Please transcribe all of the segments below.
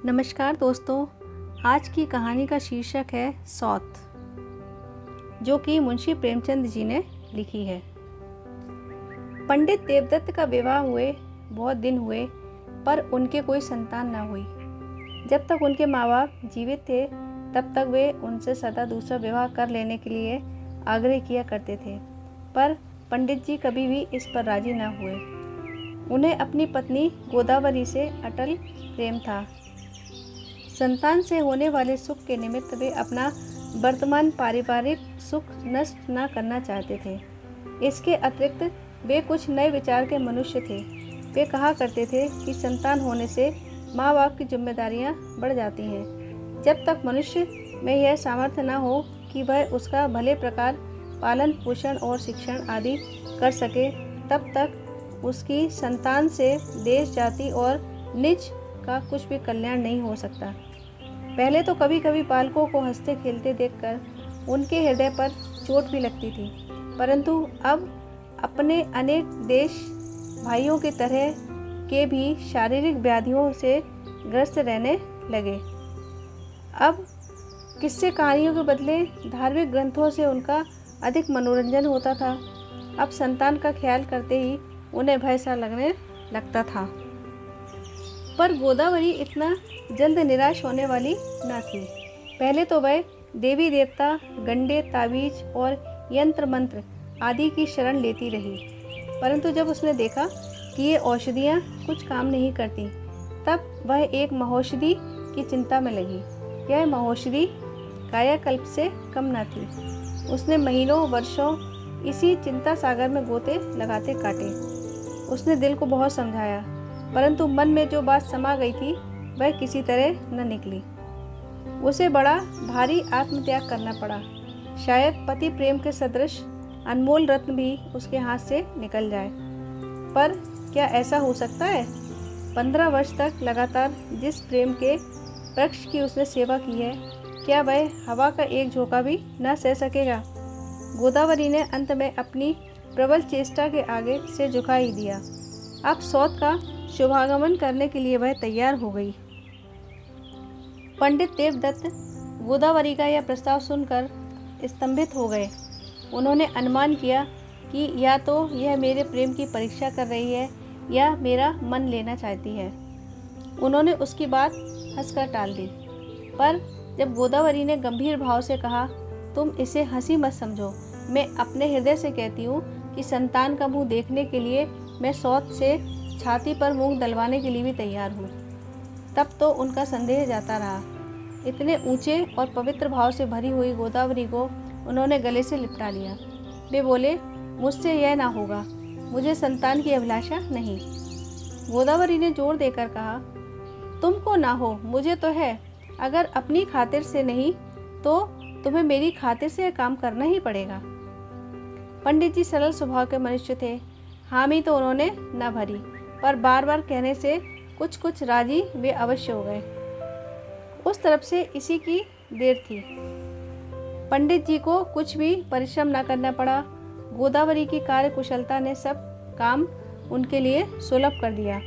नमस्कार दोस्तों, आज की कहानी का शीर्षक है सौत, जो कि मुंशी प्रेमचंद जी ने लिखी है। पंडित देवदत्त का विवाह हुए बहुत दिन हुए, पर उनके कोई संतान न हुई। जब तक उनके माँ बाप जीवित थे तब तक वे उनसे सदा दूसरा विवाह कर लेने के लिए आग्रह किया करते थे, पर पंडित जी कभी भी इस पर राजी न हुए। उन्हें अपनी पत्नी गोदावरी से अटल प्रेम था। संतान से होने वाले सुख के निमित्त वे अपना वर्तमान पारिवारिक सुख नष्ट न करना चाहते थे। इसके अतिरिक्त वे कुछ नए विचार के मनुष्य थे। वे कहा करते थे कि संतान होने से माँ बाप की जिम्मेदारियाँ बढ़ जाती हैं। जब तक मनुष्य में यह सामर्थ्य न हो कि वह उसका भले प्रकार पालन पोषण और शिक्षण आदि कर सके, तब तक उसकी संतान से देश जाति और निज का कुछ भी कल्याण नहीं हो सकता। पहले तो कभी कभी बालकों को हंसते खेलते देखकर उनके हृदय पर चोट भी लगती थी, परंतु अब अपने अनेक देश भाइयों की तरह के भी शारीरिक व्याधियों से ग्रस्त रहने लगे। अब किस्से कहानियों के बदले धार्मिक ग्रंथों से उनका अधिक मनोरंजन होता था। अब संतान का ख्याल करते ही उन्हें भय सा लगने लगता था। पर गोदावरी इतना जल्द निराश होने वाली न थी। पहले तो वह देवी देवता, गंडे, ताबीज और यंत्र मंत्र आदि की शरण लेती रही, परंतु जब उसने देखा कि ये औषधियाँ कुछ काम नहीं करती, तब वह एक महौषधि की चिंता में लगी। यह महौषधि कायाकल्प से कम न थी। उसने महीनों वर्षों इसी चिंता सागर में गोते लगाते काटे। उसने दिल को बहुत समझाया, परंतु मन में जो बात समा गई थी वह किसी तरह न निकली। उसे बड़ा भारी आत्मत्याग करना पड़ा। शायद पति प्रेम के सदृश अनमोल रत्न भी उसके हाथ से निकल जाए, पर क्या ऐसा हो सकता है? 15 वर्ष तक लगातार जिस प्रेम के वृक्ष की उसने सेवा की है, क्या वह हवा का एक झोंका भी न सह सकेगा? गोदावरी ने अंत में अपनी प्रबल चेष्टा के आगे सिर झुका ही दिया। अब सौत का शुभागमन करने के लिए वह तैयार हो गई। पंडित देवदत्त गोदावरी का यह प्रस्ताव सुनकर स्तंभित हो गए। उन्होंने अनुमान किया कि या तो यह मेरे प्रेम की परीक्षा कर रही है या मेरा मन लेना चाहती है। उन्होंने उसकी बात हंसकर टाल दी, पर जब गोदावरी ने गंभीर भाव से कहा, तुम इसे हंसी मत समझो, मैं अपने हृदय से कहती हूँ कि संतान का मुँह देखने के लिए मैं सौत से छाती पर मूंग दलवाने के लिए भी तैयार हूँ। तब तो उनका संदेह जाता रहा। इतने ऊंचे और पवित्र भाव से भरी हुई गोदावरी को उन्होंने गले से लिपटा लिया। वे बोले, मुझसे यह ना होगा, मुझे संतान की अभिलाषा नहीं। गोदावरी ने जोर देकर कहा, तुमको ना हो, मुझे तो है। अगर अपनी खातिर से नहीं तो तुम्हें मेरी खातिर से यह काम करना ही पड़ेगा। पंडित जी सरल स्वभाव के मनुष्य थे। हामी तो उन्होंने न भरी, पर बार बार कहने से कुछ कुछ राजी वे अवश्य हो गए। उस तरफ से इसी की देर थी। पंडित जी को कुछ भी परिश्रम न करना पड़ा। गोदावरी की कार्यकुशलता ने सब काम उनके लिए सुलभ कर दिया।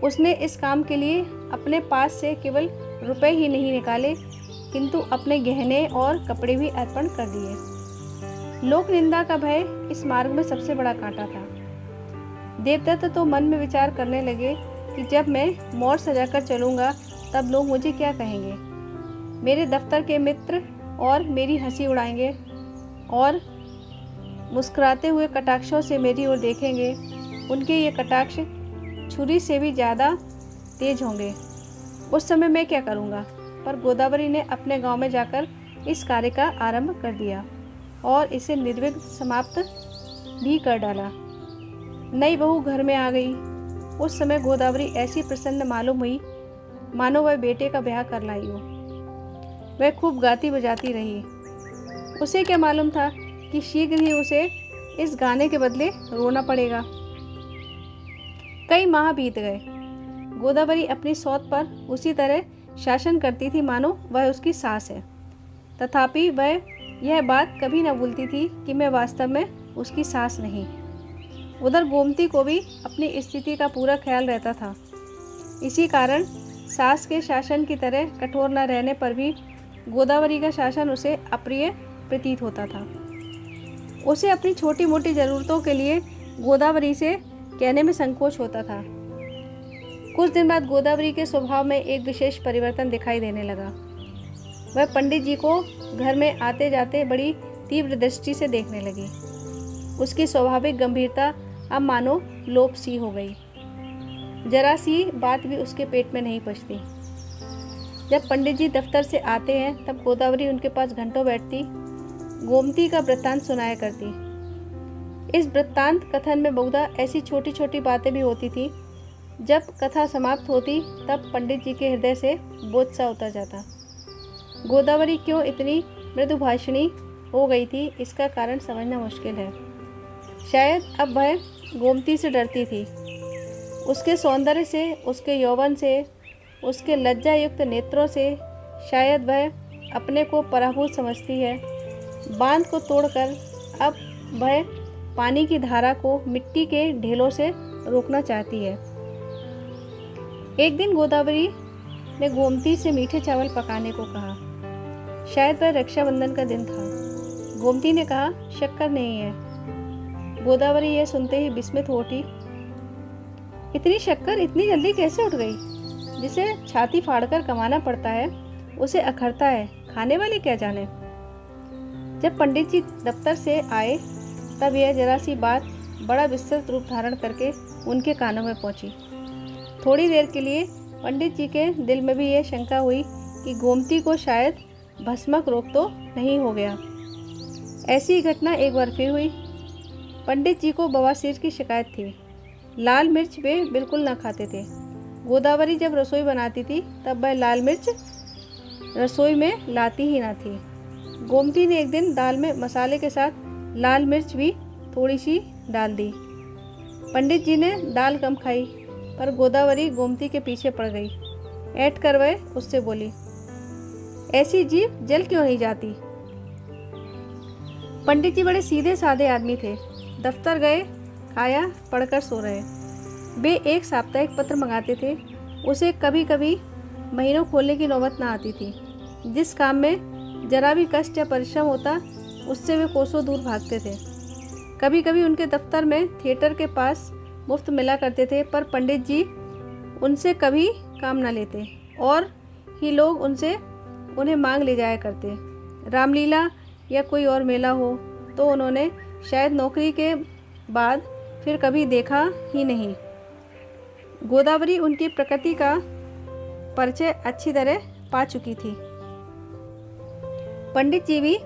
उसने इस काम के लिए अपने पास से केवल रुपए ही नहीं निकाले, किंतु अपने गहने और कपड़े भी अर्पण कर दिए। लोक निंदा का भय इस मार्ग में सबसे बड़ा कांटा था। देवदत्त तो मन में विचार करने लगे कि जब मैं मोर सजाकर चलूँगा तब लोग मुझे क्या कहेंगे। मेरे दफ्तर के मित्र और मेरी हंसी उड़ाएंगे और मुस्कुराते हुए कटाक्षों से मेरी ओर देखेंगे। उनके ये कटाक्ष छुरी से भी ज़्यादा तेज होंगे। उस समय मैं क्या करूँगा? पर गोदावरी ने अपने गांव में जाकर इस कार्य का आरंभ कर दिया और इसे निर्विघ्न समाप्त भी कर डाला। नई बहू घर में आ गई। उस समय गोदावरी ऐसी प्रसन्न मालूम हुई मानो वह बेटे का ब्याह कर लाई हो। वह खूब गाती बजाती रही। उसे क्या मालूम था कि शीघ्र ही उसे इस गाने के बदले रोना पड़ेगा। कई माह बीत गए। गोदावरी अपनी सौत पर उसी तरह शासन करती थी मानो वह उसकी सास है। तथापि वह यह बात कभी न भूलती थी कि मैं वास्तव में उसकी सास नहीं। उधर गोमती को भी अपनी स्थिति का पूरा ख्याल रहता था। इसी कारण सास के शासन की तरह कठोर न रहने पर भी गोदावरी का शासन उसे अप्रिय प्रतीत होता था। उसे अपनी छोटी मोटी ज़रूरतों के लिए गोदावरी से कहने में संकोच होता था। कुछ दिन बाद गोदावरी के स्वभाव में एक विशेष परिवर्तन दिखाई देने लगा। वह पंडित जी को घर में आते जाते बड़ी तीव्र दृष्टि से देखने लगी। उसकी स्वाभाविक गंभीरता अब मानो लोप सी हो गई। जरा सी बात भी उसके पेट में नहीं पचती। जब पंडित जी दफ्तर से आते हैं तब गोदावरी उनके पास घंटों बैठती, गोमती का वृत्तांत सुनाया करती। इस वृत्तांत कथन में बहुधा ऐसी छोटी छोटी बातें भी होती थी। जब कथा समाप्त होती तब पंडित जी के हृदय से बोझ सा उतर जाता। गोदावरी क्यों इतनी मृदुभाषिणी हो गई थी, इसका कारण समझना मुश्किल है। शायद अब वह गोमती से डरती थी। उसके सौंदर्य से, उसके यौवन से, उसके लज्जायुक्त नेत्रों से शायद वह अपने को पराभूत समझती है। बांध को तोड़कर अब वह पानी की धारा को मिट्टी के ढेलों से रोकना चाहती है। एक दिन गोदावरी ने गोमती से मीठे चावल पकाने को कहा। शायद वह रक्षाबंधन का दिन था। गोमती ने कहा, शक्कर नहीं है। गोदावरी यह सुनते ही विस्मित हो उठी। इतनी शक्कर इतनी जल्दी कैसे उठ गई? जिसे छाती फाड़कर कमाना पड़ता है उसे अखरता है, खाने वाले क्या जाने। जब पंडित जी दफ्तर से आए तब यह जरा सी बात बड़ा विस्तृत रूप धारण करके उनके कानों में पहुंची। थोड़ी देर के लिए पंडित जी के दिल में भी यह शंका हुई कि गोमती को शायद भस्मक रोग तो नहीं हो गया। ऐसी घटना एक बार फिर हुई। पंडित जी को बवासीर की शिकायत थी। लाल मिर्च वे बिल्कुल न खाते थे। गोदावरी जब रसोई बनाती थी तब वह लाल मिर्च रसोई में लाती ही न थी। गोमती ने एक दिन दाल में मसाले के साथ लाल मिर्च भी थोड़ी सी डाल दी। पंडित जी ने दाल कम खाई, पर गोदावरी गोमती के पीछे पड़ गई। ऐंठ कर वह उससे बोली, ऐसी जीभ जल क्यों नहीं जाती? पंडित जी बड़े सीधे साधे आदमी थे। दफ्तर गए, खाया, पढ़कर सो रहे। वे एक साप्ताहिक पत्र मंगाते थे। उसे कभी कभी महीनों खोलने की नौबत ना आती थी। जिस काम में जरा भी कष्ट या परिश्रम होता उससे वे कोसों दूर भागते थे। कभी कभी उनके दफ्तर में थिएटर के पास मुफ्त मिला करते थे, पर पंडित जी उनसे कभी काम ना लेते और ही लोग उन्हें मांग ले जाया करते। रामलीला या कोई और मेला हो तो उन्होंने शायद नौकरी के बाद फिर कभी देखा ही नहीं। गोदावरी उनकी प्रकृति का परिचय अच्छी तरह पा चुकी थी। पंडित जी भी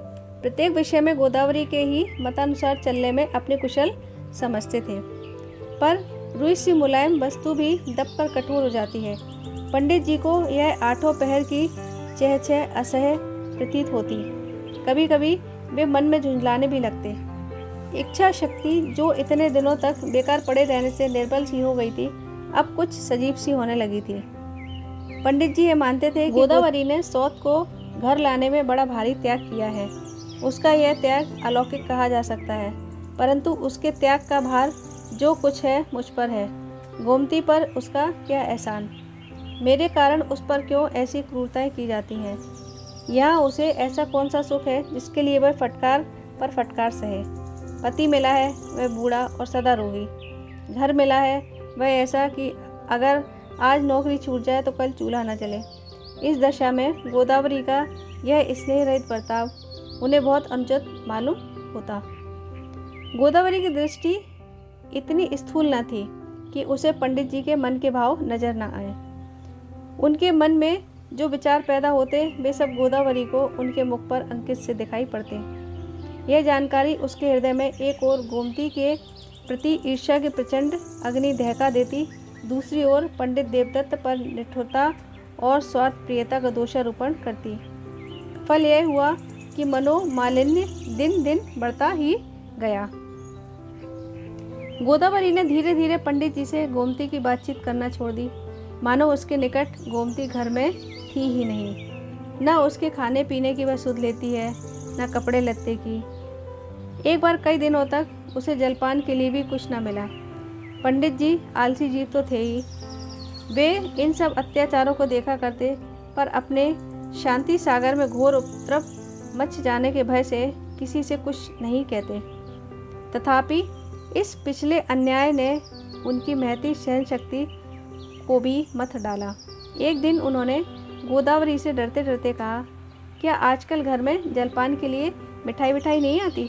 प्रत्येक विषय में गोदावरी के ही मतानुसार चलने में अपने कुशल समझते थे, पर रुई सी मुलायम वस्तु भी दबकर कठोर हो जाती है। पंडित जी को यह आठों पहर की चहचह असह्य प्रतीत होती। कभी कभी वे मन में झुंझलाने भी लगते। इच्छा शक्ति जो इतने दिनों तक बेकार पड़े रहने से निर्बल सी हो गई थी, अब कुछ सजीव सी होने लगी थी। पंडित जी ये मानते थे कि गोदावरी ने सौत को घर लाने में बड़ा भारी त्याग किया है। उसका यह त्याग अलौकिक कहा जा सकता है, परंतु उसके त्याग का भार जो कुछ है मुझ पर है। गोमती पर उसका क्या एहसान? मेरे कारण उस पर क्यों ऐसी क्रूरताएं की जाती हैं? यहाँ उसे ऐसा कौन सा सुख है जिसके लिए वह फटकार पर फटकार सहे? पति मिला है वह बूढ़ा और सदा रोगी। घर मिला है वह ऐसा कि अगर आज नौकरी छूट जाए तो कल चूल्हा न जले। इस दशा में गोदावरी का यह स्नेह रहित बर्ताव उन्हें बहुत अनुचित मालूम होता। गोदावरी की दृष्टि इतनी स्थूल न थी कि उसे पंडित जी के मन के भाव नजर न आए। उनके मन में जो विचार पैदा होते वे सब गोदावरी को उनके मुख पर अंकित से दिखाई पड़ते। यह जानकारी उसके हृदय में एक ओर गोमती के प्रति ईर्ष्या की प्रचंड अग्नि दहका देती, दूसरी ओर पंडित देवदत्त पर निष्ठुरता और स्वार्थ प्रियता का दोषारोपण करती। फल यह हुआ कि मनोमालिन्य दिन दिन बढ़ता ही गया। गोदावरी ने धीरे धीरे पंडित जी से गोमती की बातचीत करना छोड़ दी, मानो उसके निकट गोमती घर में थी ही नहीं। न उसके खाने पीने की वह सुध लेती है, न कपड़े लत्ते की। एक बार कई दिनों तक उसे जलपान के लिए भी कुछ न मिला। पंडित जी आलसी जीव तो थे ही, वे इन सब अत्याचारों को देखा करते, पर अपने शांति सागर में घोर उपद्रव मच जाने के भय से किसी से कुछ नहीं कहते। तथापि इस पिछले अन्याय ने उनकी महती सहन शक्ति को भी मथ डाला। एक दिन उन्होंने गोदावरी से डरते डरते कहा, क्या आजकल घर में जलपान के लिए मिठाई विठाई नहीं आती?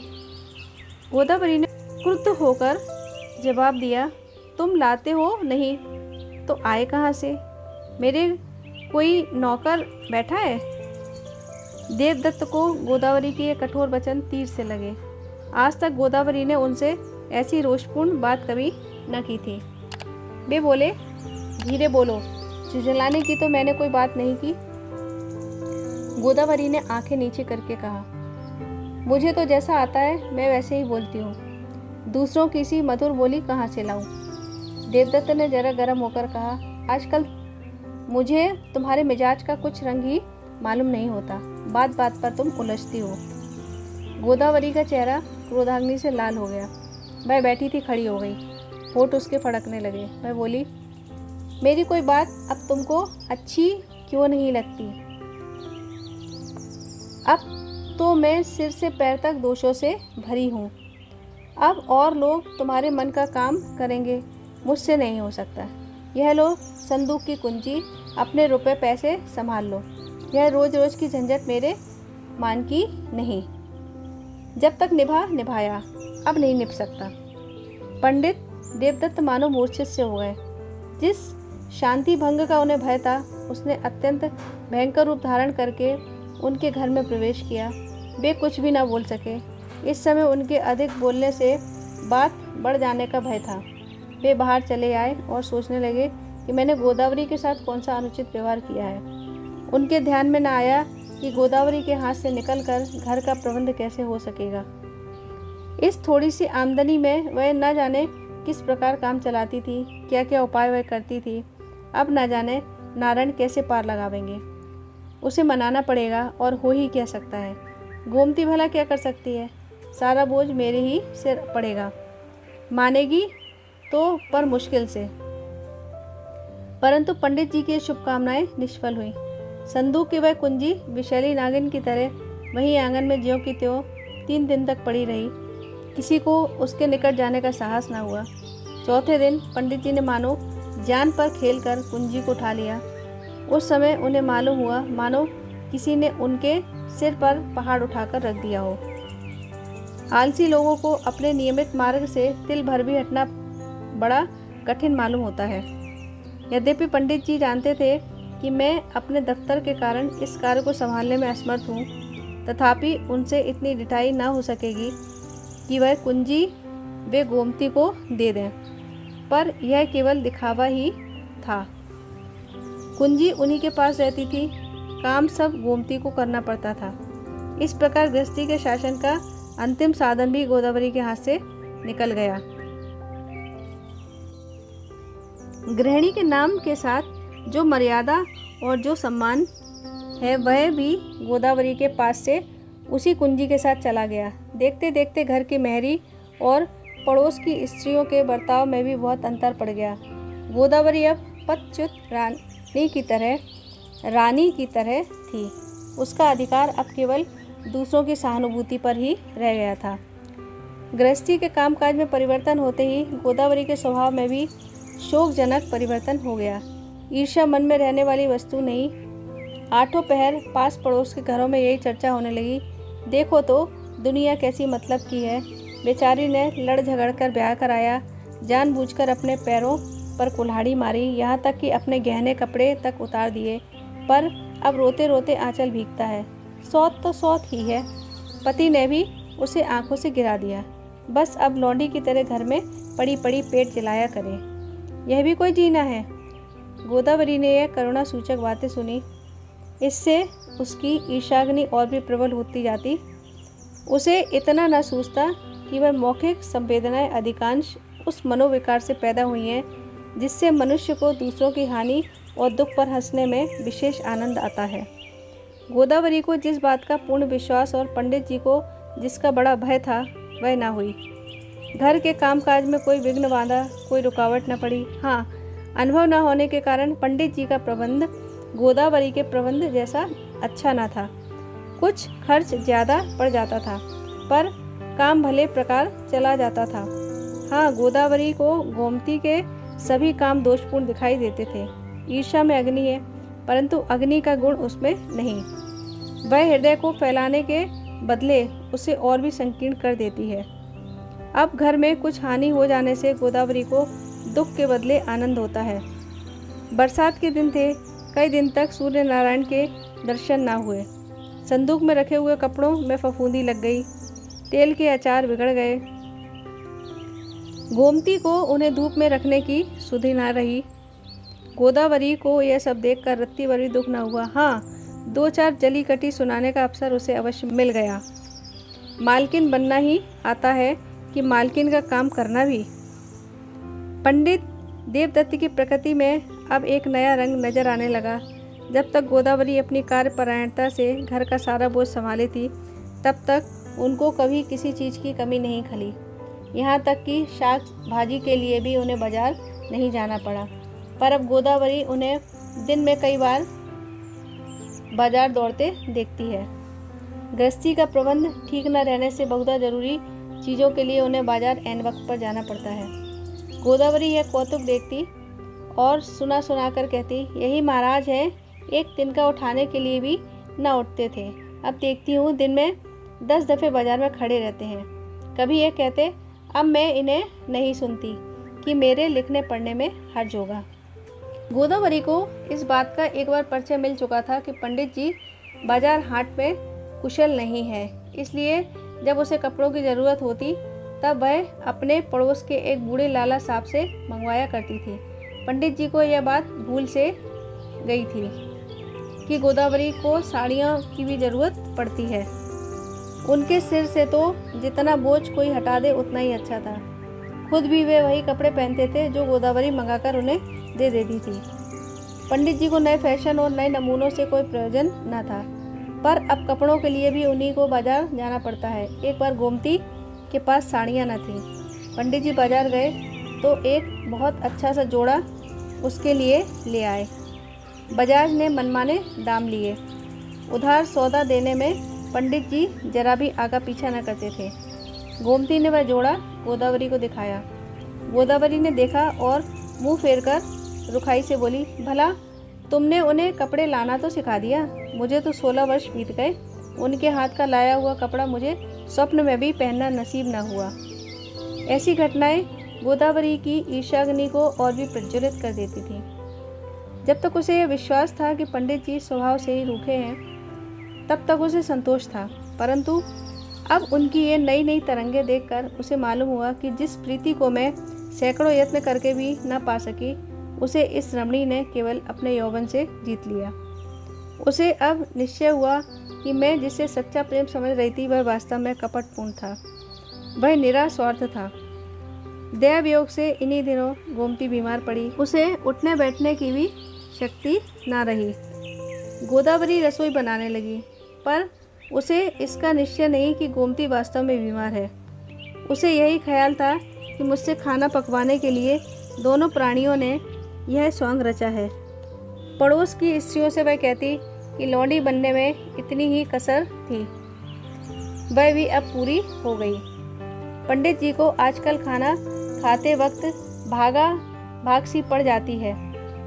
गोदावरी ने क्रुद्ध होकर जवाब दिया, तुम लाते हो नहीं तो आए कहाँ से? मेरे कोई नौकर बैठा है? देवदत्त को गोदावरी के ये कठोर वचन तीर से लगे। आज तक गोदावरी ने उनसे ऐसी रोषपूर्ण बात कभी न की थी। वे बोले, धीरे बोलो, झुंझलाने की तो मैंने कोई बात नहीं की। गोदावरी ने आंखें नीचे करके कहा, मुझे तो जैसा आता है मैं वैसे ही बोलती हूँ, दूसरों की सी मधुर बोली कहाँ से लाऊं? देवदत्त ने जरा गर्म होकर कहा, आजकल मुझे तुम्हारे मिजाज का कुछ रंग ही मालूम नहीं होता, बात बात पर तुम उलझती हो। गोदावरी का चेहरा क्रोधाग्नि से लाल हो गया। वह बैठी थी खड़ी हो गई, होठ उसके फड़कने लगे। वह बोली, मेरी कोई बात अब तुमको अच्छी क्यों नहीं लगती? अब तो मैं सिर से पैर तक दोषों से भरी हूँ। अब और लोग तुम्हारे मन का काम करेंगे, मुझसे नहीं हो सकता। यह लो संदूक की कुंजी, अपने रुपए पैसे संभाल लो। यह रोज रोज की झंझट मेरे मान की नहीं। जब तक निभा निभाया, अब नहीं निभ सकता। पंडित देवदत्त मानो मूर्छित से हो गए। जिस शांति भंग का उन्हें भय था, उसने अत्यंत भयंकर रूप धारण करके उनके घर में प्रवेश किया। वे कुछ भी न बोल सके। इस समय उनके अधिक बोलने से बात बढ़ जाने का भय था। वे बाहर चले आए और सोचने लगे कि मैंने गोदावरी के साथ कौन सा अनुचित व्यवहार किया है। उनके ध्यान में न आया कि गोदावरी के हाथ से निकलकर घर का प्रबंध कैसे हो सकेगा। इस थोड़ी सी आमदनी में वह न जाने किस प्रकार काम चलाती थी, क्या क्या उपाय वह करती थी। अब न जाने नारायण कैसे पार लगावेंगे। उसे मनाना पड़ेगा और हो ही क्या सकता है। गोमती भला क्या कर सकती है? सारा बोझ मेरे ही सिर पड़ेगा। मानेगी तो पर मुश्किल से। परंतु पंडित जी की शुभकामनाएं निष्फल हुई। संदूक की वह कुंजी विषैली नागिन की तरह वहीं आंगन में ज्यों की त्यों 3 दिन तक पड़ी रही। किसी को उसके निकट जाने का साहस न हुआ। चौथे दिन पंडित जी ने मानो जान पर खेलकर कुंजी को उठा लिया। उस समय उन्हें मालूम हुआ मानो किसी ने उनके सिर पर पहाड़ उठाकर रख दिया हो। आलसी लोगों को अपने नियमित मार्ग से तिल भर भी हटना बड़ा कठिन मालूम होता है। यद्यपि पंडित जी जानते थे कि मैं अपने दफ्तर के कारण इस कार्य को संभालने में असमर्थ हूँ, तथापि उनसे इतनी ढिठाई न हो सकेगी कि वह कुंजी वे गोमती को दे दें। पर यह केवल दिखावा ही था। कुंजी उन्हीं के पास रहती थी, काम सब गोमती को करना पड़ता था। इस प्रकार गृहस्थी के शासन का अंतिम साधन भी गोदावरी के हाथ से निकल गया। गृहिणी के नाम के साथ जो मर्यादा और जो सम्मान है, वह भी गोदावरी के पास से उसी कुंजी के साथ चला गया। देखते देखते घर की मेहरी और पड़ोस की स्त्रियों के बर्ताव में भी बहुत अंतर पड़ गया। गोदावरी अब पदच्युत रानी की तरह थी। उसका अधिकार अब केवल दूसरों की सहानुभूति पर ही रह गया था। गृहस्थी के कामकाज में परिवर्तन होते ही गोदावरी के स्वभाव में भी शोकजनक परिवर्तन हो गया। ईर्ष्या मन में रहने वाली वस्तु नहीं। आठों पहर पास पड़ोस के घरों में यही चर्चा होने लगी, देखो तो दुनिया कैसी मतलब की है। बेचारी ने लड़ झगड़ कर ब्याह कराया, जानबूझकर अपने पैरों पर कुल्हाड़ी मारी, यहाँ तक कि अपने गहने कपड़े तक उतार दिए। पर अब रोते रोते आंचल भीगता है। सौत तो सौत ही है। पति ने भी उसे आंखों से गिरा दिया। बस अब लौंडी की तरह घर में पड़ी पड़ी पेट जलाया करे। यह भी कोई जीना है? गोदावरी ने यह करुणा सूचक बातें सुनी। इससे उसकी ईर्ष्याग्नि और भी प्रबल होती जाती। उसे इतना न सूझता कि वह मौखिक संवेदनाएं अधिकांश उस मनोविकार से पैदा हुई हैं जिससे मनुष्य को दूसरों की हानि और दुख पर हंसने में विशेष आनंद आता है। गोदावरी को जिस बात का पूर्ण विश्वास और पंडित जी को जिसका बड़ा भय था, वह न हुई। घर के कामकाज में कोई विघ्न बांधा, कोई रुकावट न पड़ी। हाँ, अनुभव न होने के कारण पंडित जी का प्रबंध गोदावरी के प्रबंध जैसा अच्छा न था। कुछ खर्च ज़्यादा पड़ जाता था, पर काम भले प्रकार चला जाता था। हाँ, गोदावरी को गोमती के सभी काम दोषपूर्ण दिखाई देते थे। ईर्ष्या में अग्नि है, परंतु अग्नि का गुण उसमें नहीं। वह हृदय को फैलाने के बदले उसे और भी संकीर्ण कर देती है। अब घर में कुछ हानि हो जाने से गोदावरी को दुख के बदले आनंद होता है। बरसात के दिन थे, कई दिन तक सूर्य नारायण के दर्शन ना हुए। संदूक में रखे हुए कपड़ों में फफूंदी लग गई, तेल के अचार बिगड़ गए। गोमती को उन्हें धूप में रखने की सुधि ना रही। गोदावरी को यह सब देखकर रत्ती भर भी दुख न हुआ। हाँ, 2-4 जली कटी सुनाने का अवसर उसे अवश्य मिल गया। मालकिन बनना ही आता है कि मालकिन का काम करना भी। पंडित देवदत्त की प्रकृति में अब एक नया रंग नजर आने लगा। जब तक गोदावरी अपनी कार्यपरायणता से घर का सारा बोझ संभाली थी, तब तक उनको कभी किसी चीज़ की कमी नहीं खली। यहाँ तक कि शाक भाजी के लिए भी उन्हें बाजार नहीं जाना पड़ा। पर अब गोदावरी उन्हें दिन में कई बार बाजार दौड़ते देखती है। गृहस्थी का प्रबंध ठीक न रहने से बहुधा जरूरी चीज़ों के लिए उन्हें बाजार ऐन वक्त पर जाना पड़ता है। गोदावरी यह कौतुक देखती और सुना सुना कर कहती, यही महाराज हैं, एक तिनका उठाने के लिए भी न उठते थे। अब देखती हूँ दिन में 10 दफ़े बाजार में खड़े रहते हैं। कभी ये कहते, अब मैं इन्हें नहीं सुनती कि मेरे लिखने पढ़ने में हर्ज होगा। गोदावरी को इस बात का एक बार परिचय मिल चुका था कि पंडित जी बाजार हाट में कुशल नहीं है, इसलिए जब उसे कपड़ों की ज़रूरत होती तब वह अपने पड़ोस के एक बूढ़े लाला साहब से मंगवाया करती थी। पंडित जी को यह बात भूल से गई थी कि गोदावरी को साड़ियों की भी ज़रूरत पड़ती है। उनके सिर से तो जितना बोझ कोई हटा दे उतना ही अच्छा था। खुद भी वे वही कपड़े पहनते थे जो गोदावरी मंगाकर उन्हें दे देती थी। पंडित जी को नए फैशन और नए नमूनों से कोई प्रयोजन न था, पर अब कपड़ों के लिए भी उन्हीं को बाजार जाना पड़ता है। एक बार गोमती के पास साड़ियाँ न थीं। पंडित जी बाजार गए तो एक बहुत अच्छा सा जोड़ा उसके लिए ले आए। बजाज ने मनमाने दाम लिए। उधार सौदा देने में पंडित जी जरा भी आगा पीछा न करते थे। गोमती ने वह जोड़ा गोदावरी को दिखाया। गोदावरी ने देखा और मुंह फेरकर रुखाई से बोली, भला तुमने उन्हें कपड़े लाना तो सिखा दिया, मुझे तो 16 वर्ष बीत गए। उनके हाथ का लाया हुआ कपड़ा मुझे स्वप्न में भी पहनना नसीब न हुआ। ऐसी घटनाएं गोदावरी की ईर्ष्याग्नि को और भी प्रज्वलित कर देती थी। जब तक उसे यह विश्वास था कि पंडित जी स्वभाव से ही रूखे हैं, तब तक उसे संतोष था, परंतु अब उनकी ये नई नई तरंगें देखकर उसे मालूम हुआ कि जिस प्रीति को मैं सैकड़ों यत्न करके भी न पा सकी, उसे इस रमणी ने केवल अपने यौवन से जीत लिया। उसे अब निश्चय हुआ कि मैं जिसे सच्चा प्रेम समझ रही थी वह वास्तव में कपटपूर्ण था, वह निरा स्वार्थ था। दया वियोग से इन्हीं दिनों गोमती बीमार पड़ी। उसे उठने बैठने की भी शक्ति ना रही। गोदावरी रसोई बनाने लगी, पर उसे इसका निश्चय नहीं कि गोमती वास्तव में बीमार है। उसे यही ख्याल था कि मुझसे खाना पकवाने के लिए दोनों प्राणियों ने यह सौंग रचा है। पड़ोस की स्त्रियों से वह कहती कि लौंडी बनने में इतनी ही कसर थी, वह भी अब पूरी हो गई। पंडित जी को आजकल खाना खाते वक्त भाग सी पड़ जाती है।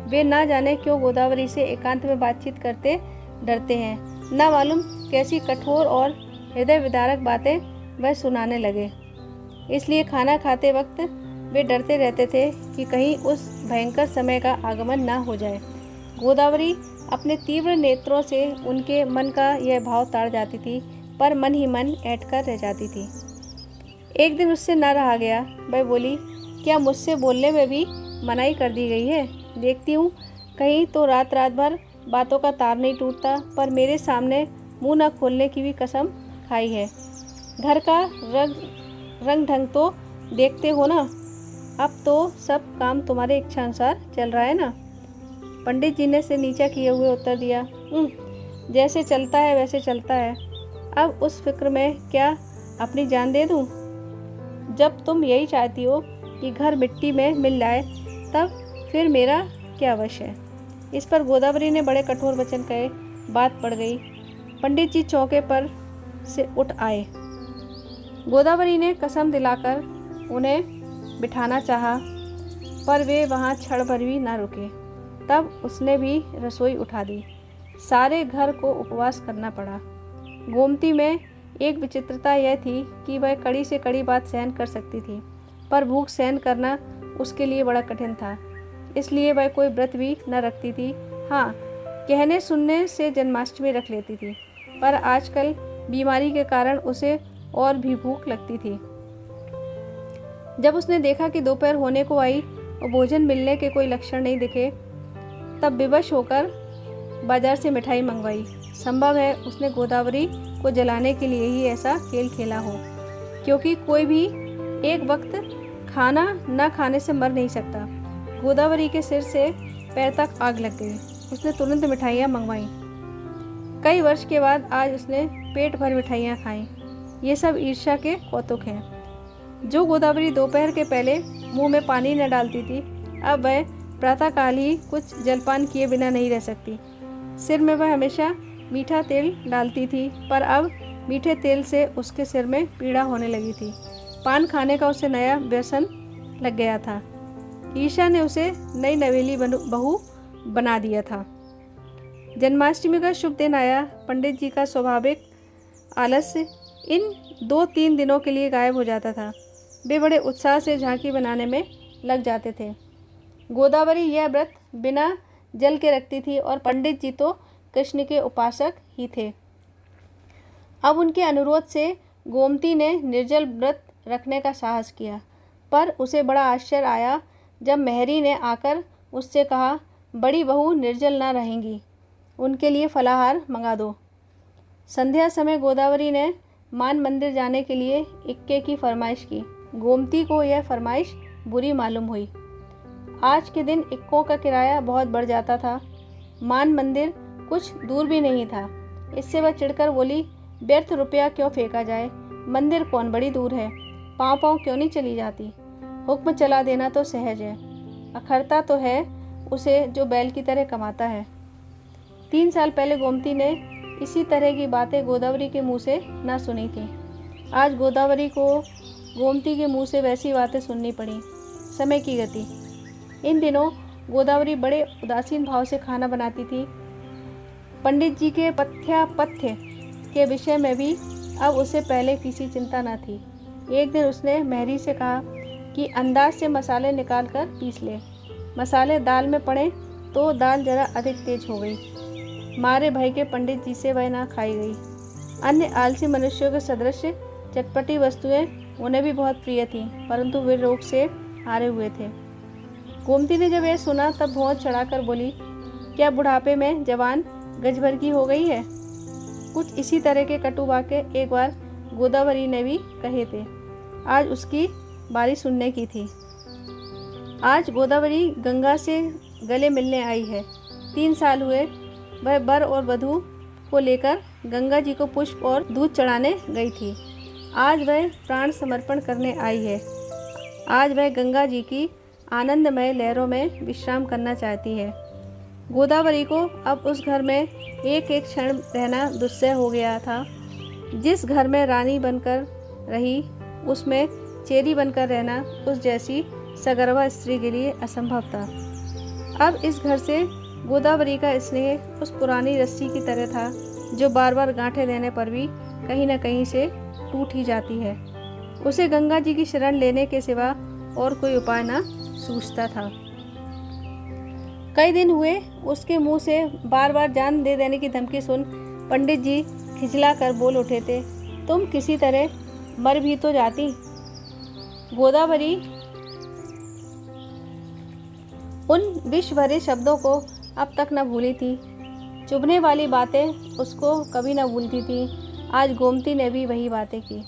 वे ना जाने क्यों गोदावरी से एकांत में बातचीत करते डरते हैं। ना मालूम कैसी कठोर और हृदय विदारक बातें वह सुनाने लगे। इसलिए खाना खाते वक्त वे डरते रहते थे कि कहीं उस भयंकर समय का आगमन ना हो जाए। गोदावरी अपने तीव्र नेत्रों से उनके मन का यह भाव ताड़ जाती थी, पर मन ही मन ऐंठ कर रह जाती थी। एक दिन उससे न रहा गया। वह बोली, क्या मुझसे बोलने में भी मनाही कर दी गई है? देखती हूँ कहीं तो रात रात भर बातों का तार नहीं टूटता, पर मेरे सामने मुंह न खोलने की भी कसम खाई है। घर का रंग ढंग तो देखते हो ना, अब तो सब काम तुम्हारे इच्छा अनुसार चल रहा है ना? पंडित जी ने सिर नीचा किए हुए उत्तर दिया, जैसे चलता है वैसे चलता है। अब उस फिक्र में क्या अपनी जान दे दूं? जब तुम यही चाहती हो कि घर मिट्टी में मिल जाए, तब फिर मेरा क्या वश है। इस पर गोदावरी ने बड़े कठोर वचन कहे। बात पड़ गई। पंडित जी चौके पर से उठ आए। गोदावरी ने कसम दिलाकर उन्हें बिठाना चाहा, पर वे वहाँ क्षण भर भी न रुके। तब उसने भी रसोई उठा दी। सारे घर को उपवास करना पड़ा। गोमती में एक विचित्रता यह थी कि वह कड़ी से कड़ी बात सहन कर सकती थी, पर भूख सहन करना उसके लिए बड़ा कठिन था। इसलिए वह कोई व्रत भी न रखती थी। हाँ, कहने सुनने से जन्माष्टमी रख लेती थी, पर आजकल बीमारी के कारण उसे और भी भूख लगती थी। जब उसने देखा कि दोपहर होने को आई और भोजन मिलने के कोई लक्षण नहीं दिखे, तब विवश होकर बाजार से मिठाई मंगवाई। संभव है उसने गोदावरी को जलाने के लिए ही ऐसा खेल खेला हो, क्योंकि कोई भी एक वक्त खाना न खाने से मर नहीं सकता। गोदावरी के सिर से पैर तक आग लग गई। उसने तुरंत मिठाइयाँ मंगवाईं। कई वर्ष के बाद आज उसने पेट भर मिठाइयाँ खाईं। ये सब ईर्ष्या के कौतुक हैं। जो गोदावरी दोपहर के पहले मुंह में पानी न डालती थी, अब वह प्रातःकाल ही कुछ जलपान किए बिना नहीं रह सकती। सिर में वह हमेशा मीठा तेल डालती थी, पर अब मीठे तेल से उसके सिर में पीड़ा होने लगी थी। पान खाने का उसे नया व्यसन लग गया था। ईर्ष्या ने उसे नई नवेली बहू बना दिया था। जन्माष्टमी का शुभ दिन आया। पंडित जी का स्वाभाविक आलस्य इन 2-3 दिनों के लिए गायब हो जाता था। वे बड़े उत्साह से झांकी बनाने में लग जाते थे। गोदावरी यह व्रत बिना जल के रखती थी और पंडित जी तो कृष्ण के उपासक ही थे। अब उनके अनुरोध से गोमती ने निर्जल व्रत रखने का साहस किया, पर उसे बड़ा आश्चर्य आया जब मेहरी ने आकर उससे कहा, बड़ी बहू निर्जल ना रहेंगी, उनके लिए फलाहार मंगा दो। संध्या समय गोदावरी ने मान मंदिर जाने के लिए इक्के की फरमाइश की। गोमती को यह फरमाइश बुरी मालूम हुई। आज के दिन इक्कों का किराया बहुत बढ़ जाता था। मान मंदिर कुछ दूर भी नहीं था। इससे वह चिढ़कर बोली, व्यर्थ रुपया क्यों फेंका जाए, मंदिर कौन बड़ी दूर है, पाँव पाँव क्यों नहीं चली जाती। हुक्म चला देना तो सहज है, अखरता तो है उसे जो बैल की तरह कमाता है। 3 साल पहले गोमती ने इसी तरह की बातें गोदावरी के मुंह से ना सुनी थी। आज गोदावरी को गोमती के मुंह से वैसी बातें सुननी पड़ी। समय की गति। इन दिनों गोदावरी बड़े उदासीन भाव से खाना बनाती थी। पंडित जी के पथ्य के विषय में भी अब उसे पहले किसी चिंता न थी। एक दिन उसने मेहरी से कहा कि अंदाज से मसाले निकाल कर पीस ले। मसाले दाल में पड़े तो दाल जरा अधिक तेज हो गई। मारे भय के पंडित जी से वह ना खाई गई। अन्य आलसी मनुष्यों के सदृश चटपटी वस्तुएं उन्हें भी बहुत प्रिय थीं, परंतु वे रोग से हारे हुए थे। गोमती ने जब यह सुना तब भौं चढ़ाकर बोली, क्या बुढ़ापे में जवान गज भर की हो गई है। कुछ इसी तरह के कटु वाक्य एक बार गोदावरी ने भी कहे थे। आज उसकी बारी सुनने की थी। आज गोदावरी गंगा से गले मिलने आई है। 3 साल हुए वह वर और वधू को लेकर गंगा जी को पुष्प और दूध चढ़ाने गई थी। आज वह प्राण समर्पण करने आई है। आज वह गंगा जी की आनंदमय लहरों में विश्राम करना चाहती है। गोदावरी को अब उस घर में एक एक क्षण रहना दुस्सह हो गया था। जिस घर में रानी बनकर रही, उसमें चेरी बनकर रहना उस जैसी सगर्भा स्त्री के लिए असंभव था। अब इस घर से गोदावरी का स्नेह उस पुरानी रस्सी की तरह था जो बार बार गांठें देने पर भी कहीं न कहीं से टूट ही जाती है। उसे गंगा जी की शरण लेने के सिवा और कोई उपाय न सूझता था। कई दिन हुए उसके मुंह से बार बार जान दे देने की धमकी सुन पंडित जी खिचला कर बोल उठे थे, तुम किसी तरह मर भी तो जाती। गोदावरी उन विष भरे शब्दों को अब तक न भूली थी। चुभने वाली बातें उसको कभी न भूलती थी। आज गोमती ने भी वही बातें की।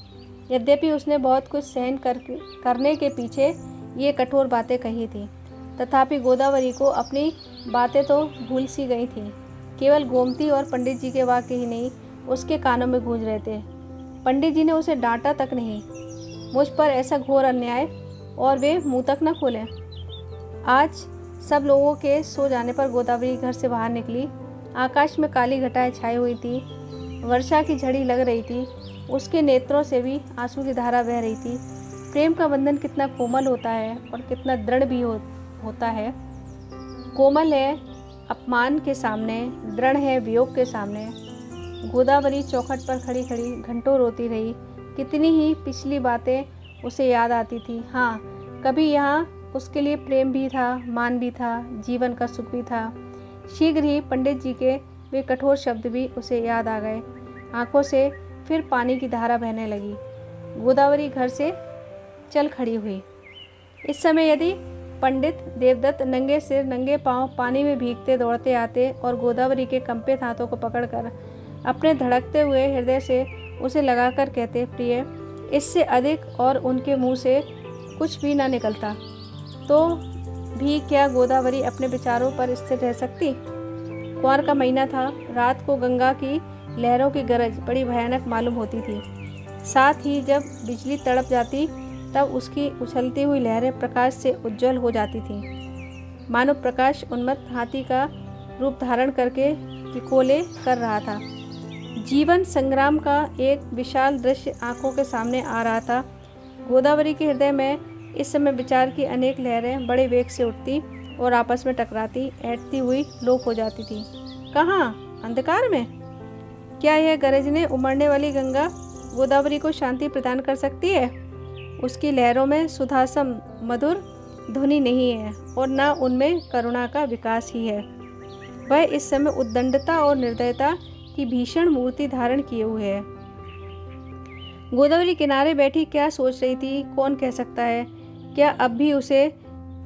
यद्यपि उसने बहुत कुछ सहन करने के पीछे ये कठोर बातें कही थी, तथापि गोदावरी को अपनी बातें तो भूल सी गई थी। केवल गोमती और पंडित जी के वाक्य ही नहीं उसके कानों में गूंज रहे थे। पंडित जी ने उसे डांटा तक नहीं। मुझ पर ऐसा घोर अन्याय और वे मुंह तक न खोले। आज सब लोगों के सो जाने पर गोदावरी घर से बाहर निकली। आकाश में काली घटाएं छाई हुई थी, वर्षा की झड़ी लग रही थी। उसके नेत्रों से भी आंसू की धारा बह रही थी। प्रेम का बंधन कितना कोमल होता है और कितना दृढ़ भी होता है। कोमल है अपमान के सामने, दृढ़ है वियोग के सामने। गोदावरी चौखट पर खड़ी खड़ी घंटों रोती रही। कितनी ही पिछली बातें उसे याद आती थी। हाँ, कभी यहाँ उसके लिए प्रेम भी था, मान भी था, जीवन का सुख भी था। शीघ्र ही पंडित जी के वे कठोर शब्द भी उसे याद आ गए। आंखों से फिर पानी की धारा बहने लगी। गोदावरी घर से चल खड़ी हुई। इस समय यदि पंडित देवदत्त नंगे सिर नंगे पांव पानी में भीगते दौड़ते आते और गोदावरी के कंपित हाथों को पकड़कर अपने धड़कते हुए हृदय से उसे लगाकर कहते, प्रिय, इससे अधिक और उनके मुंह से कुछ भी ना निकलता, तो भी क्या गोदावरी अपने विचारों पर स्थिर रह सकती? कुंवर का महीना था। रात को गंगा की लहरों की गरज बड़ी भयानक मालूम होती थी। साथ ही जब बिजली तड़प जाती तब उसकी उछलती हुई लहरें प्रकाश से उज्जवल हो जाती थीं। मानो प्रकाश उन्मत्त हाथी का रूप धारण करके टिकोले कर रहा था। जीवन संग्राम का एक विशाल दृश्य आंखों के सामने आ रहा था। गोदावरी के हृदय में इस समय विचार की अनेक लहरें बड़े वेग से उठती और आपस में टकराती, ऐंठती हुई लोप हो जाती थी। कहाँ? अंधकार में? क्या यह गरजने उमड़ने वाली गंगा गोदावरी को शांति प्रदान कर सकती है? उसकी लहरों में सुधासम मधुर ध्वनि नहीं है और न उनमें करुणा का विकास ही है। वह इस समय उद्दंडता और निर्दयता की भीषण मूर्ति धारण किए हुए है। गोदावरी किनारे बैठी क्या सोच रही थी, कौन कह सकता है? क्या अब भी उसे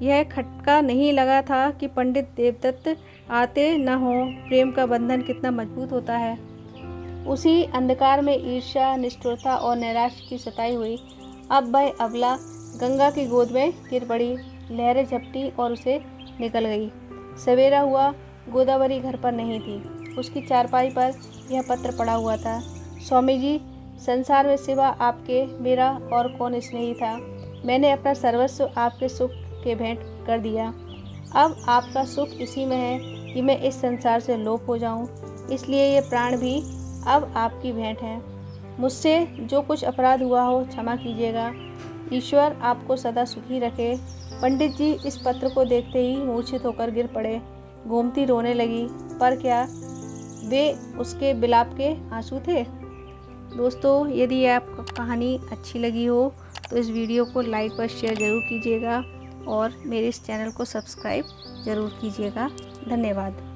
यह खटका नहीं लगा था कि पंडित देवदत्त आते न हो, प्रेम का बंधन कितना मजबूत होता है? उसी अंधकार में ईर्ष्या, निष्ठुरता और नैराश्य की सताई हुई अब वह अबला गंगा की गोद में गिर पड़ी। लहरें झपटी और उसे निकल गई। सवेरा हुआ। गोदावरी घर पर नहीं थी। उसकी चारपाई पर यह पत्र पड़ा हुआ था। स्वामी जी, संसार में सिवा आपके मेरा और कौन स्नेही था। मैंने अपना सर्वस्व आपके सुख के भेंट कर दिया। अब आपका सुख इसी में है कि मैं इस संसार से लोप हो जाऊं। इसलिए ये प्राण भी अब आपकी भेंट है। मुझसे जो कुछ अपराध हुआ हो क्षमा कीजिएगा। ईश्वर आपको सदा सुखी रखे। पंडित जी इस पत्र को देखते ही मूर्छित होकर गिर पड़े। गोमती रोने लगी, पर क्या वे उसके विलाप के आंसू थे? दोस्तों, यदि आपको कहानी अच्छी लगी हो तो इस वीडियो को लाइक और शेयर ज़रूर कीजिएगा और मेरे इस चैनल को सब्सक्राइब ज़रूर कीजिएगा। धन्यवाद।